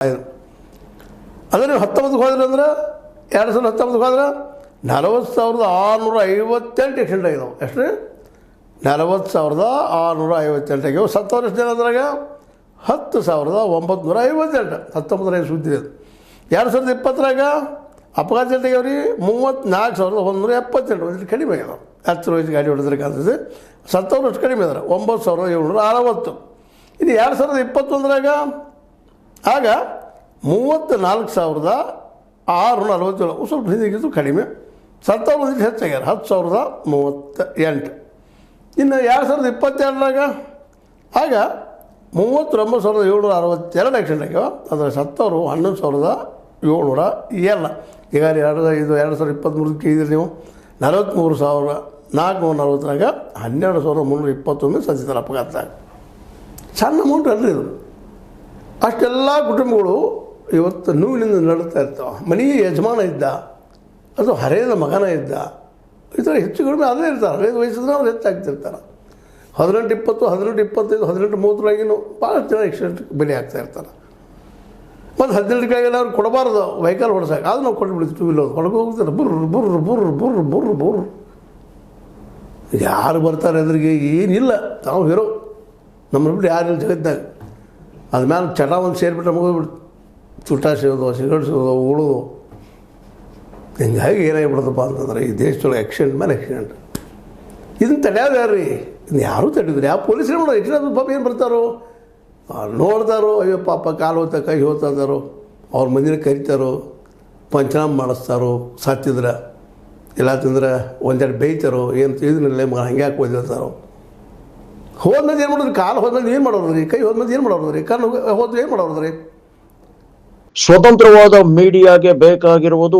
ಅದೇ ನೀವು 19ಕ್ಕೆ ಹೋದ್ರೆ ಅಂದ್ರೆ 2019ಕ್ಕೆ ಹೋದ್ರೆ 40,658 ಎಕ್ಸಿಡೆಂಟ್ ಆಗಿದಾವೆ. ಎಷ್ಟು ರೀ? 40,658 ಆಗ್ಯಾವ. ಸತ್ತವ್ರು ಎಷ್ಟು ಜನ ಅದ್ರಾಗ? 10,958. 19ರ ಸುದ್ದಿ ಅದು. 2020ರಾಗ ಅಪಘಾತ ಆಗ್ಯಾವ್ರಿ 34,178. ಒಂದು ಕಡಿಮೆ ಆಗ್ಯಾವ. 10 ವಯಸ್ಸು ಗಾಡಿ ಹೊಡೆದ್ರೆ ಕಾಣ್ತದೆ. ಸತ್ತವ್ರು ಅಷ್ಟು ಕಡಿಮೆ ಇದಾರೆ 9,760. ಇನ್ನು 2021ರಾಗ ಆಗ 34,647. ಸ್ವಲ್ಪ ಹಿಂದಿಗಿದ್ದು ಕಡಿಮೆ. ಸತ್ತವ್ರು ಒಂದಿಟ್ಟು ಹೆಚ್ಚಾಗ್ಯಾರ 10,038. ಇನ್ನು 2022ರಾಗ ಆಗ 39,762 ಆಕ್ಸಿಡೆಂಟ್ ಆಗ್ಯಾವ. ಅದರ ಸತ್ತವರು 11,707. ಈಗ 2023ಕ್ಕೆ ಇದ್ರಿ ನೀವು 43,440ರಾಗ 12,321 ಸತ್ತಿದ್ದಾರೆ ಅಪಘಾತದಾಗ. ಸಣ್ಣ ಅಮೌಂಟ್ ಅಲ್ರಿ ಇದು. ಅಷ್ಟೆಲ್ಲ ಕುಟುಂಬಗಳು ಇವತ್ತು ನೋವಿನಿಂದ ನಡುತ್ತಾ ಇರ್ತಾವೆ. ಮನೆಗೆ ಯಜಮಾನ ಇದ್ದ, ಅದು ಹರೆಯದ ಮಗನ ಇದ್ದ, ಈ ಥರ ಹೆಚ್ಚು ಕಡಿಮೆ ಅದೇ ಇರ್ತಾರೆ. 15 ವಯಸ್ಸಿದ್ರೆ ಅವ್ರು ಹೆಚ್ಚಾಗ್ತಿರ್ತಾರೆ. 18, 20, 18, 25, 18, 30ರಾಗಿನೂ ಭಾಳಷ್ಟು ಜನ ಆಕ್ಸಿಡೆಂಟ್ ಬಲಿ ಆಗ್ತಾ ಇರ್ತಾರೆ. ಮತ್ತು 18 ಅವ್ರು ಕೊಡಬಾರ್ದು ವೆಹಿಕಲ್ ಹೊಡ್ಸಕ್ಕೆ, ಅದು ನಾವು ಕೊಟ್ಬಿಡ್ತೀವಿ. ಟೂ ವೀಲರ್ ಹೊಡ್ಕೊ ಹೋಗ್ತಾರೆ. ಬುರ್ರು ಯಾರು ಬರ್ತಾರೆ ಎದುರಿಗೆ ಏನಿಲ್ಲ. ನಾವು ಹೀರೋ, ನಮ್ಮನ್ನು ಬಿಟ್ಟು ಯಾರಿಲ್ಲ ಜಗತ್ತಿನಾಗ. ಅದ್ಮೇಲೆ ಚಟ ಒಂದು ಸೇರಿಬಿಟ್ರೆ ಮುಗಿದ್ಬಿಡ್ತು. ಚುಟ ಸೇದೋ, ಸಿಗರೇಟ್ ಸೇದೋ, ಉಳೋದು. ಹಿಂಗಾಗಿ ಏನಾಗಿಬಿಡ್ತಪ್ಪ ಅಂತಂದ್ರೆ ಈ ದೇಶದೊಳಗೆ ಆಕ್ಸಿಡೆಂಟ್ ಮೇಲೆ ಆಕ್ಸಿಡೆಂಟ್. ಇದನ್ನು ತಡೆಯೋದು ಯಾರು ರೀ? ಇನ್ನು ಯಾರೂ ತಡೆಯೋದು. ಯಾವ ಪೊಲೀಸರೇ ಮಾಡೋದು? ಆಕ್ಸಿಡೆಂಟ್ ಪಾಪ ಏನು ಬರ್ತಾರೋ ನೋಡ್ತಾರೋ, ಅಯ್ಯೋ ಪಾಪ ಕಾಲು ಹೋಗ್ತಾ ಕೈ ಹೋಗ್ತಾ ಇದ್ದಾರೋ, ಅವ್ರ ಮಂದಿನ ಕರಿತಾರೋ, ಪಂಚನಾಮ ಮಾಡಿಸ್ತಾರೋ ಸತ್ತಿದ್ರೆ, ಇಲ್ಲ ತಿಂದ್ರೆ ಒಂದೆರಡು ಬೇಯ್ತಾರೋ, ಏನು ಇದನ್ನೆಲ್ಲ ಮಗ ಹಂಗೆ ಯಾಕೆ ಓದಿರ್ತಾರೋ. ಹೋದ್ಮೇಲೆ ಏನು ಮಾಡೋದು? ಕಾಲು ಹೋದ್ಮೇಲೆ ಏನು ಮಾಡೋದು ರೀ? ಕೈ ಹೋದ್ಮೇಲೆ ಏನು ಮಾಡೋದು ರೀ? ಕಣ್ಣು ಹೋದ್ರೆ ಏನು ಮಾಡೋದು ರೀ? ಸ್ವತಂತ್ರವಾದ ಮೀಡಿಯಾಗೆ ಬೇಕಾಗಿರುವುದು